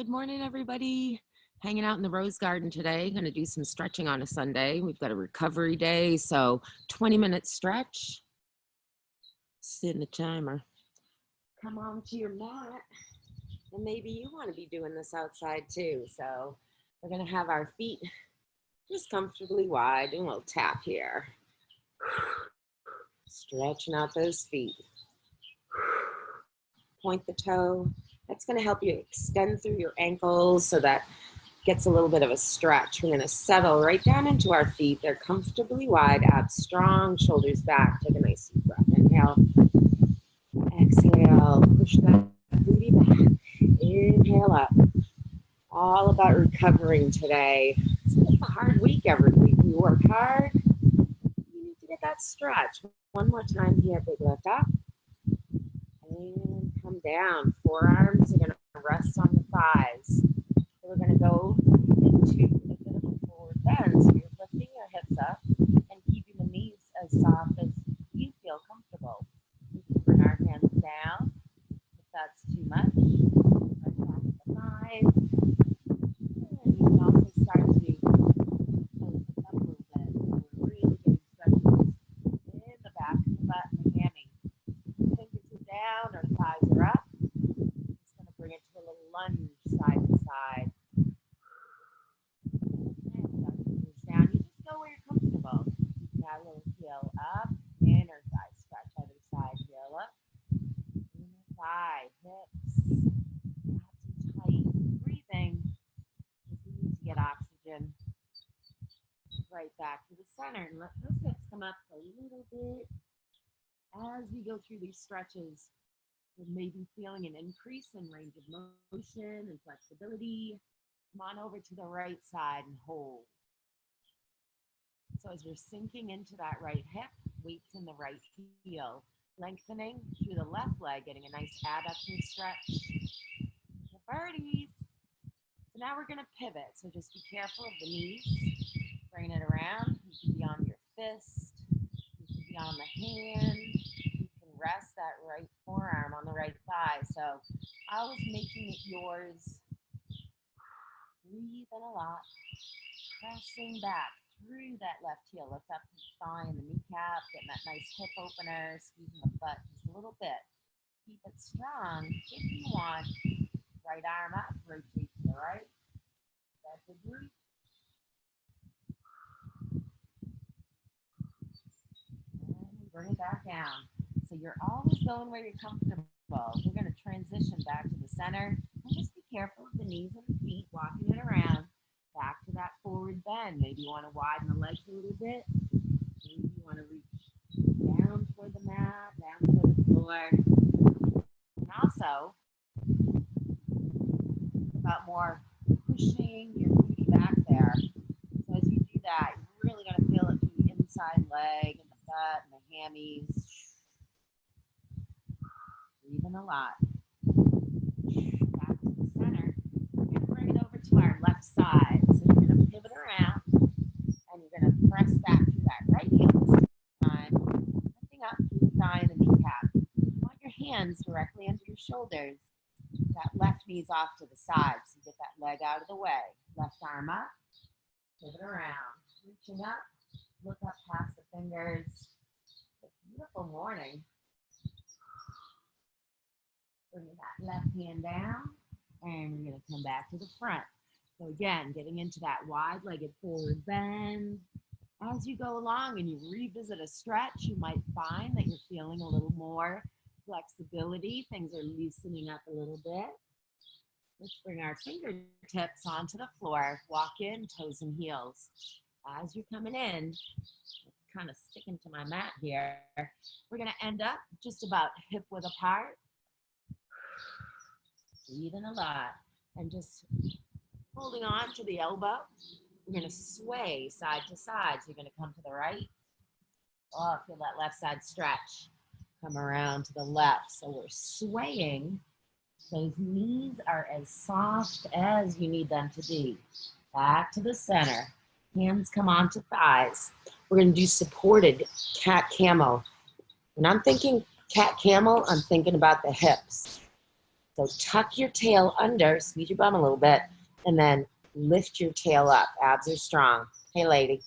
Good morning, everybody. Hanging out in the Rose Garden today. Going to do some stretching on a Sunday. We've got a recovery day, so 20-minute stretch. Sit in the timer. Come on to your mat. And maybe you want to be doing this outside too. So we're going to have our feet just comfortably wide. Do a little tap here. Stretching out those feet. Point the toe. That's going to help you extend through your ankles so that gets a little bit of a stretch. We're going to settle right down into our feet. They're comfortably wide, abs strong, shoulders back. Take a nice deep breath. Inhale. Exhale. Push that booty back. Inhale up. All about recovering today. It's a hard week every week. We work hard. You need to get that stretch. One more time here. Big lift up. And come down. Forearms are going to rest on the thighs. So we're going to go into a bit of a forward bend. So you're lifting your hips up and keeping the knees as soft as you feel comfortable. We can bring our hands down if that's too much. Right back to the thighs. And you can also start to open up a little bit. So we're really getting stretches in the back of the butt and the hammy. Fingers are down or thighs are up. Just going to bring it to a little lunge side to side. Down. You just go where you're comfortable. Now a little heel up, inner thigh stretch, other side, heel up, inner thigh, hips, abs are tight, breathing, because we need to get oxygen right back to the center, and let those hips come up a little bit as we go through these stretches. We're maybe feeling an increase in range of motion and flexibility. Come on over to the right side and hold. So as we're sinking into that right hip, weights in the right heel, lengthening through the left leg, getting a nice adductor stretch. The birdies. So now we're going to pivot. So just be careful of the knees. Bring it around. You can be on your fist. You can be on the hand. You can rest that right forearm on the right thigh. So always making it yours. Breathe in a lot. Pressing back through that left heel. Lift up the thigh and the kneecap. Getting that nice hip opener. Squeezing the butt just a little bit. Keep it strong. If you want, right arm up. Rotate to the right. That's a glute. And bring it back down. So you're always going where you're comfortable. We're going to transition back to the center. And just be careful of the knees and the feet. Walking it around. Back to that forward bend. Maybe you want to widen the legs a little bit. Maybe you want to reach down toward the mat, down toward the floor. And also, about more pushing your booty back there. So as you do that, you're really going to feel it through the inside leg and the butt and the hammies. Breathing a lot. Back to the center. We're going to bring it over to our left side. So you're going to pivot around and you're going to press back through that right heel this time. Lifting up through the thigh and the kneecap. You want your hands directly under your shoulders. That left knee's off to the side, so you get that leg out of the way. Left arm up, pivot around, reaching up, look up past the fingers. It's a beautiful morning. Bring that left hand down, and we're going to come back to the front. So again, getting into that wide-legged forward bend. As you go along and you revisit a stretch, you might find that you're feeling a little more flexibility. Things are loosening up a little bit. Let's bring our fingertips onto the floor. Walk in, toes and heels. As you're coming in, kind of sticking to my mat here, we're going to end up just about hip width apart. Breathing a lot and just holding on to the elbow. We're going to sway side to side. So you're going to come to the right. Oh, feel that left side stretch. Come around to the left. So we're swaying. Those knees are as soft as you need them to be. Back to the center. Hands come onto thighs. We're going to do supported cat camel. When I'm thinking cat camel, I'm thinking about the hips. So tuck your tail under, squeeze your bum a little bit, and then lift your tail up. Abs are strong. Hey, lady.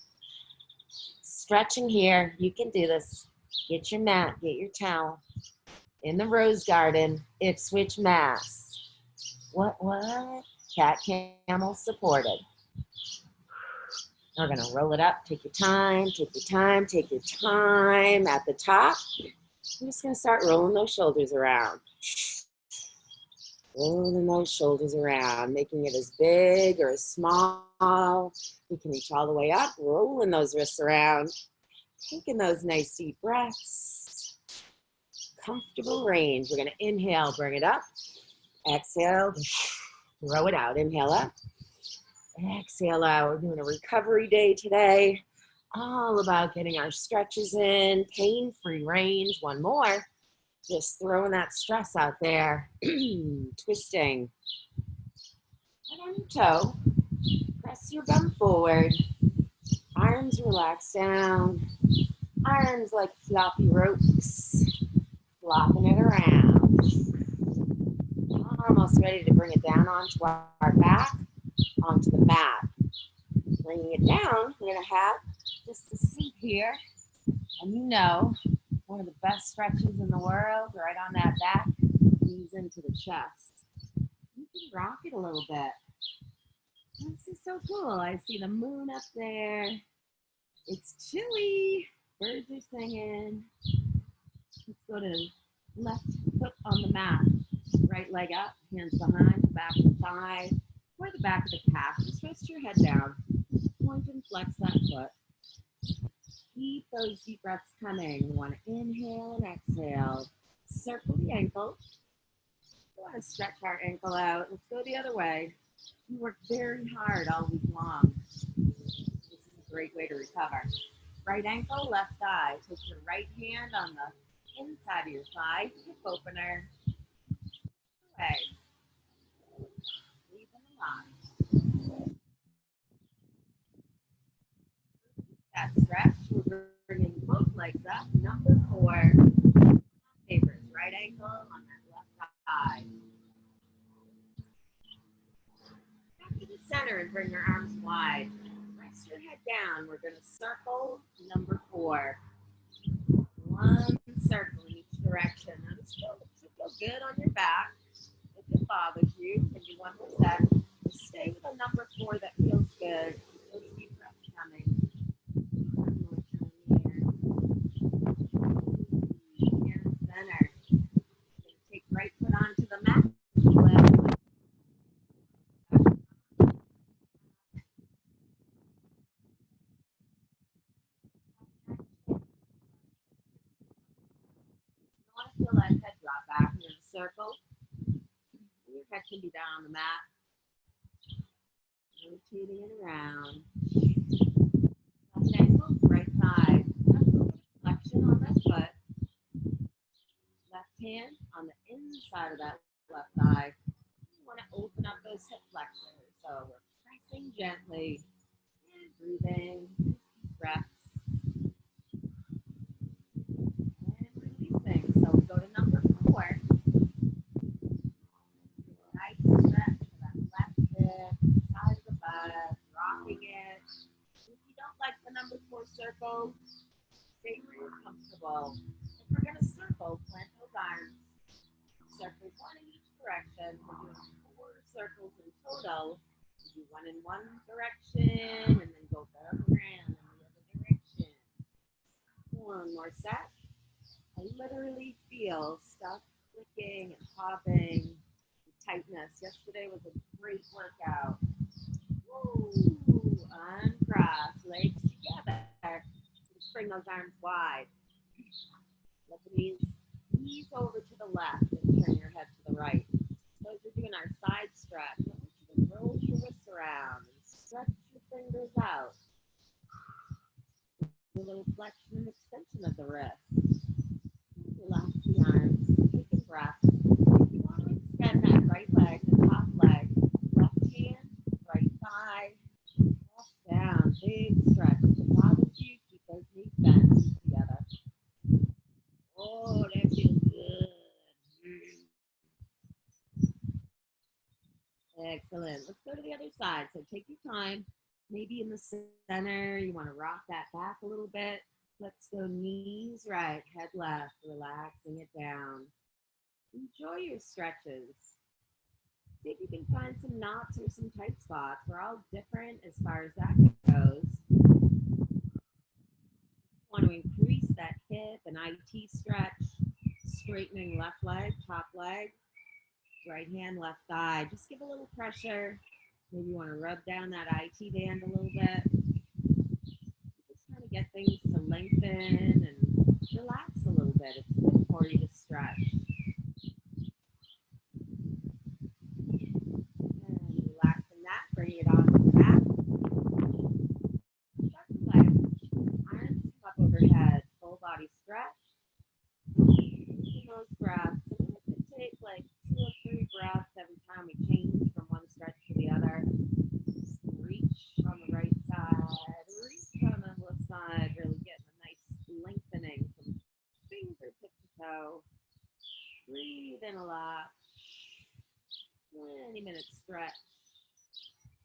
Stretching here. You can do this. Get your mat, get your towel. In the rose garden, Ipswich, Mass. What? Cat camel supported. We're gonna roll it up. Take your time, take your time, take your time. At the top, I'm just gonna start rolling those shoulders around. Rolling those shoulders around, making it as big or as small. We can reach all the way up, rolling those wrists around, taking those nice deep breaths. Comfortable range. We're gonna inhale, bring it up. Exhale, throw it out. Inhale up. Exhale out. We're doing a recovery day today. All about getting our stretches in, pain-free range. One more. Just throwing that stress out there. Twisting. Head on your toe. Press your bum forward. Arms relax down. Arms like floppy ropes. Flopping it around. Almost ready to bring it down onto our back. Onto the mat. Bringing it down, we're going to have just a seat here. And you know, one of the best stretches in the world, right on that back, knees into the chest. You can rock it a little bit. This is so cool. I see the moon up there. It's chilly. Birds are singing. Let's go to left foot on the mat. Right leg up, hands behind, the back of the thigh, or the back of the calf. Just twist your head down. Point and flex that foot. Keep those deep breaths coming. We want to inhale and exhale. Circle the ankle. We want to stretch our ankle out. Let's go the other way. We work very hard all week long. This is a great way to recover. Right ankle, left thigh. Take your right hand on the inside of your thigh. Hip opener. Away. Leave them alive. That stretch. We're bringing both legs up. Number 4. Favors. Right ankle on that left thigh. Back to the center and bring your arms wide. Rest your head down. We're going to circle number 4. One circle in each direction. Now this will feel good on your back. If it bothers you, you can do one more set. Just stay with a number 4 that feels good. Those deep breaths coming. Center. Take right foot onto the mat. Left foot. You want to feel that head drop back in a circle. Your head can be down on the mat. Rotating it around. Left ankle, right thigh. Flexion on that foot. Left hand on the inside of that left thigh. You want to open up those hip flexors. So we're pressing gently and breathing. Breaths. And releasing. So we go to number 4. Right stretch to that left hip, side of the butt, rocking it. If you don't like the number 4 circle, stay where you're comfortable. If we're going to circle, plant those arms. Circle 1 in each direction. We're doing 4 circles in total. We do 1 in one direction and then go back around in the other direction. One more set. I literally feel stuff clicking and popping. Tightness. Yesterday was a great workout. Woo! Uncross, legs together. Just bring those arms wide. Let the knees ease over to the left and turn your head to the right. So as we're doing our side stretch, I want you to roll your wrists around and stretch your fingers out. A little flexion and extension of the wrist. Relax the arms. Take a breath. You want to extend that right leg, the top leg, left hand, right thigh, press down, big stretch. If it bothers you, keep those knees bent together. Oh, that feels good. Excellent. Let's go to the other side. So take your time. Maybe in the center, you want to rock that back a little bit. Let's go knees right, head left, relaxing it down. Enjoy your stretches. See if you can find some knots or some tight spots. We're all different as far as that goes. Want to increase that hip and IT stretch, straightening left leg, top leg, right hand, left thigh. Just give a little pressure. Maybe you want to rub down that IT band a little bit. Just kind of get things to lengthen and relax a little bit. It's good for you to stretch. And relaxing that, bring it on to the back. Stretch the legs, arms up overhead, full body stretch. In those breaths, and we could take like 2 or 3 breaths every time we change from one stretch to the other. Just reach on the right side, reach on the left side, really getting a nice lengthening from fingertip to toe. Breathe in a lot. 20-minute stretch.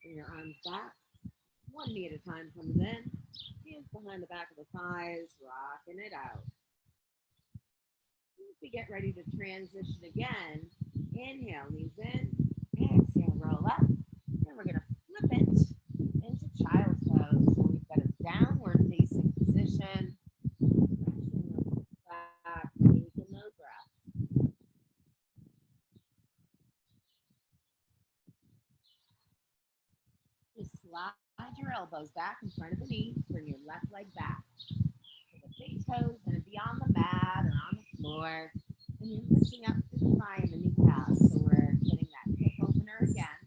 Bring your arms back. One knee at a time comes in. Hands behind the back of the thighs, rocking it out. As we get ready to transition again, inhale, knees in, exhale, roll up. Then we're going to flip it into child's pose. So we've got a downward facing position. Pressing those back, taking those breaths. Just slide your elbows back in front of the knees. Bring your left leg back. So the big toe is going to be on the mat or on the floor. And you're lifting up through the thigh and the kneecap. So we're getting that hip opener again.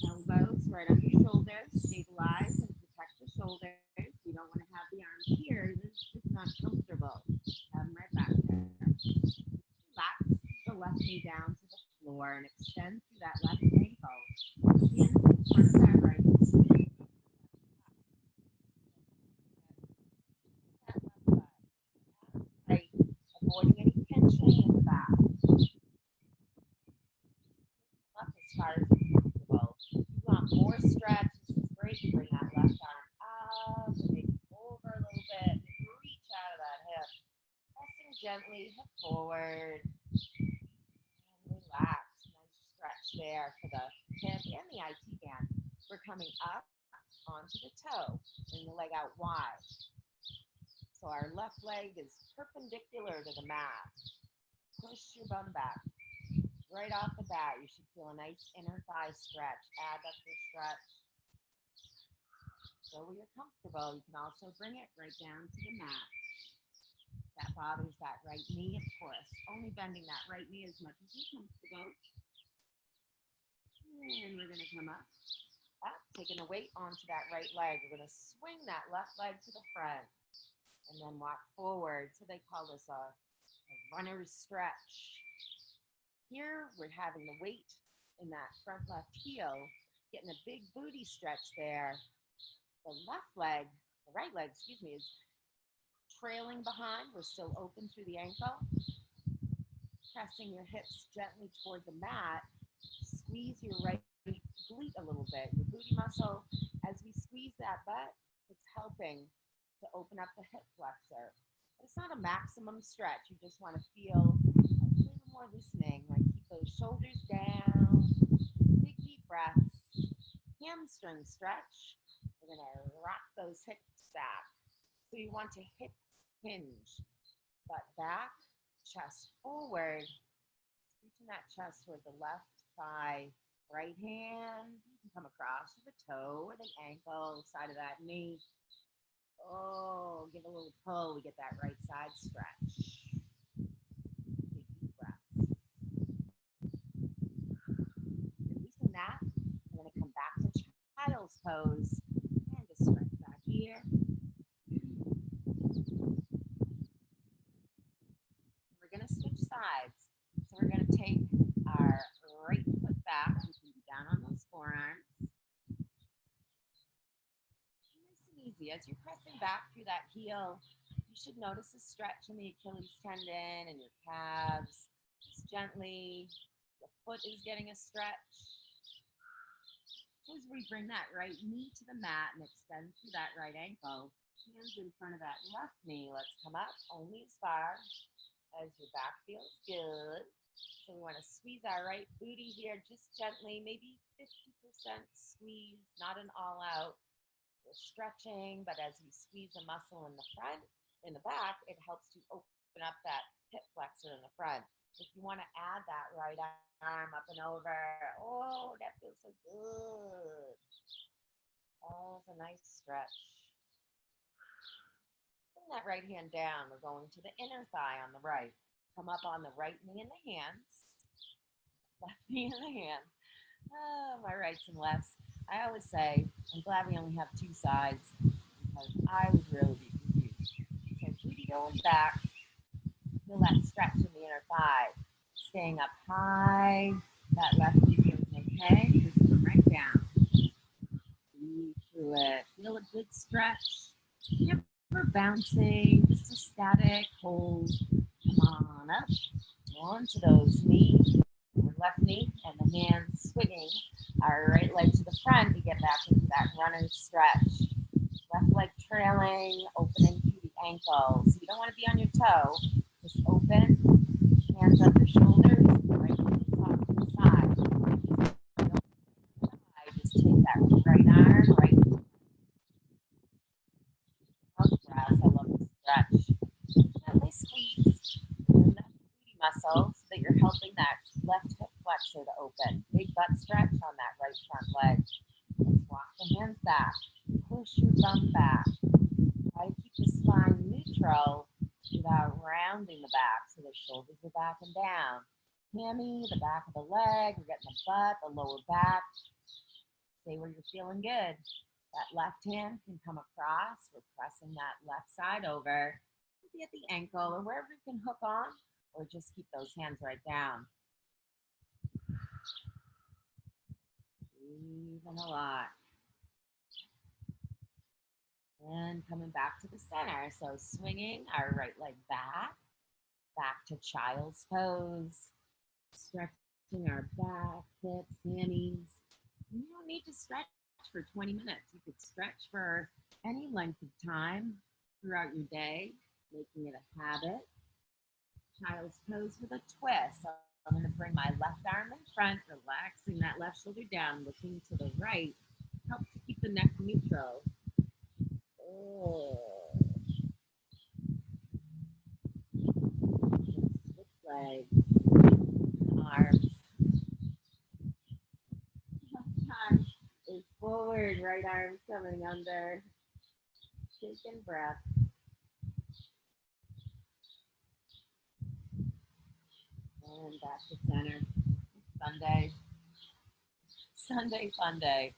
Elbows right under your shoulders. Stabilize and protect the shoulders. You don't want to have the arms here. It's just not comfortable. Have them right back there. Relax the left knee down to the floor and extend through that left ankle. Hands in front of that right knee. That left leg. Right. Avoiding any tension in the back. Up as far as comfortable. If you want more stretch, this is great. You bring that left arm up and maybe over a little bit. Reach out of that hip. Pressing gently, hip forward. And relax. Nice stretch there for the hip and the IT band. We're coming up onto the toe. Bring the leg out wide. So our left leg is perpendicular to the mat. Push your bum back. Right off the bat, you should feel a nice inner thigh stretch, adductor stretch. So where you're comfortable, you can also bring it right down to the mat. That bothers that right knee, of course. Only bending that right knee as much as you're comfortable. And we're going to come up, taking the weight onto that right leg. We're going to swing that left leg to the front and then walk forward. So they call this a runner's stretch. Here, we're having the weight in that front left heel, getting a big booty stretch there. The right leg, is trailing behind. We're still open through the ankle. Pressing your hips gently toward the mat. Squeeze your right glute a little bit. Your booty muscle, as we squeeze that butt, it's helping to open up the hip flexor. But it's not a maximum stretch. You just want to feel a little more loosening. Like keep those shoulders down. Big deep breaths. Hamstring stretch. We're going to rock those hips back. So you want to hip hinge. Butt back, chest forward. Reaching that chest toward the left thigh. Right hand. You can come across to the toe or the ankle, side of that knee. Oh, give a little pull. We get that right side stretch. Big deep breath. Releasing that, we're going to come back to child's pose and just stretch back here. We're going to switch sides. So we're going to take our right foot back. We can be down on those forearms. Easy. As you're pressing back through that heel, you should notice a stretch in the Achilles tendon and your calves. Just gently, the foot is getting a stretch. As we bring that right knee to the mat and extend through that right ankle, hands in front of that left knee. Let's come up only as far as your back feels good. So we want to squeeze our right booty here just gently, maybe 50% squeeze, not an all out. We're stretching, but as we squeeze a muscle in the front, in the back, it helps to open up that hip flexor in the front. If you want to add that right arm up and over, oh, that feels so good. Oh, it's a nice stretch. Bring that right hand down. We're going to the inner thigh on the right. Come up on the right knee and the hands. Left knee and the hands. Oh, my rights and lefts. I always say, I'm glad we only have two sides because I would really be confused. So booty going back. Feel that stretch in the inner thigh. Staying up high. That left knee feels okay. Just come right down. Breathe through it. Feel a good stretch. Never bouncing. Just a static hold. Come on up. Onto those knees. Left knee and the hands swinging our right leg to the front to get back into that runner's stretch. Left leg trailing, opening through the ankle. So you don't want to be on your toe. Just open, hands under shoulders, right knee top to the side. Just take that right arm, right breath. I love the stretch. Gently squeeze in that booty muscle so that you're helping that left hip flexor to open. Big butt stretch on that right front leg. Let's walk the hands back. Push your bum back. Try to keep the spine neutral without rounding the back so the shoulders are back and down. Hammy, the back of the leg. We're getting the butt, the lower back. Stay where you're feeling good. That left hand can come across. We're pressing that left side over. Maybe at the ankle or wherever you can hook on, or just keep those hands right down. Breathing a lot. And coming back to the center. So swinging our right leg back to child's pose. Stretching our back, hips, hammies. You don't need to stretch for 20 minutes. You could stretch for any length of time throughout your day, making it a habit. Child's pose with a twist. So I'm going to bring my left arm in front, relaxing that left shoulder down, looking to the right. Helps to keep the neck neutral. Oh. Switch legs, arms. Left arm is forward, right arm coming under. Taking breath. And back to center. Sunday fun day.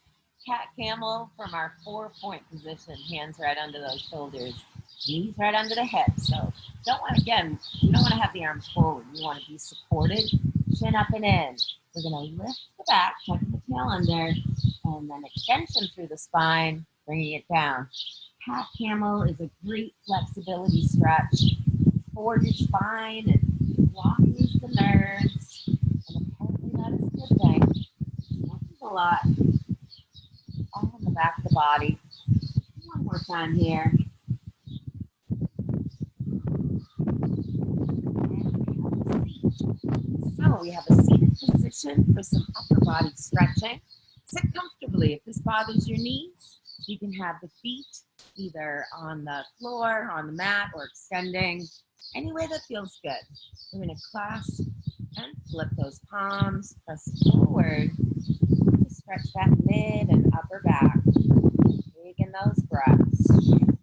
Cat camel from our 4-point position. Hands right under those shoulders. Knees right under the hips. So you don't want to have the arms forward. You want to be supported. Chin up and in. We're going to lift the back, tucking the tail under, and then extension through the spine, bringing it down. Cat camel is a great flexibility stretch for your spine and walks the nerves. And apparently that is a good thing. Happens a lot. All on the back of the body. One more time here. So we have a seated position for some upper body stretching. Sit comfortably. If this bothers your knees, you can have the feet either on the floor, on the mat, or extending. Any way that feels good. We're going to clasp and flip those palms, press forward to stretch that mid and upper back. Taking those breaths. Moving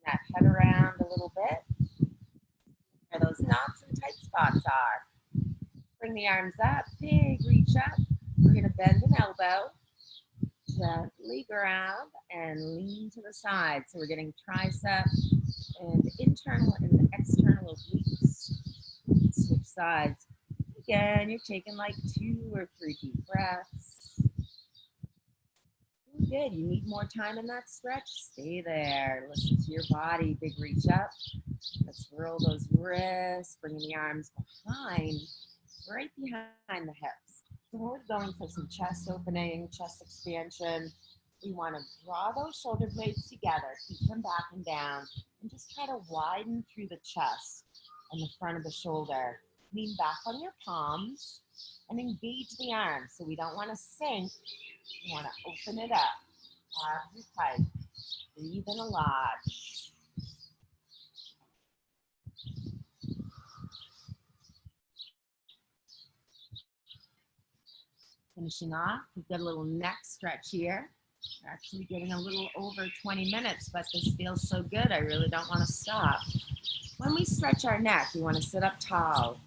that head around a little bit. Where those knots and tight spots are. Bring the arms up, big reach up. We're going to bend an elbow, gently ground, and lean to the side. So we're getting tricep and internal and external obliques. Switch sides. Again, you're taking like 2 or 3 deep breaths. Good. You need more time in that stretch? Stay there. Listen to your body. Big reach up. Let's roll those wrists, bringing the arms behind, right behind the hips. So we're going for some chest opening, chest expansion. We want to draw those shoulder blades together, keep them back and down, and just try to widen through the chest and the front of the shoulder. Lean back on your palms and engage the arms. So we don't want to sink. We want to open it up. Abs are tight. Breathe in a lot. Finishing off, we've got a little neck stretch here. We're actually getting a little over 20 minutes, but this feels so good, I really don't want to stop. When we stretch our neck, we want to sit up tall.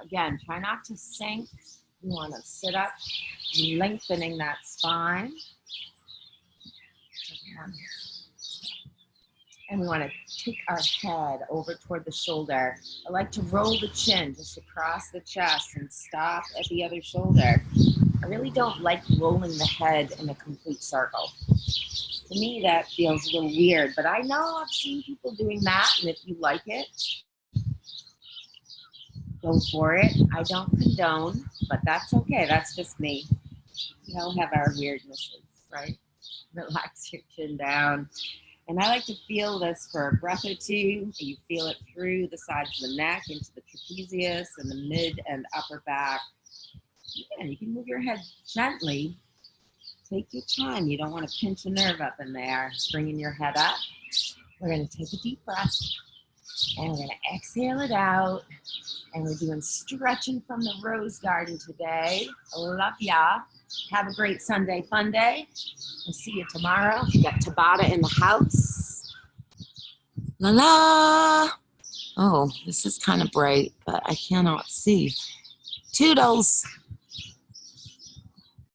Again, try not to sink. We want to sit up, lengthening that spine. And we want to take our head over toward the shoulder. I like to roll the chin just across the chest and stop at the other shoulder. I really don't like rolling the head in a complete circle. To me, that feels a little weird, but I know I've seen people doing that, and if you like it, go for it. I don't condone, but that's okay. That's just me. We all have our weirdnesses, right? Relax your chin down. And I like to feel this for a breath or two. You feel it through the sides of the neck, into the trapezius and the mid and upper back. Again, you can move your head gently. Take your time. You don't want to pinch a nerve up in there. Bringing your head up. We're going to take a deep breath. And we're going to exhale it out. And we're doing stretching from the rose garden today. Love ya. Have a great Sunday fun day. We'll see you tomorrow. We got Tabata in the house. La la. Oh, this is kind of bright, but I cannot see. Toodles.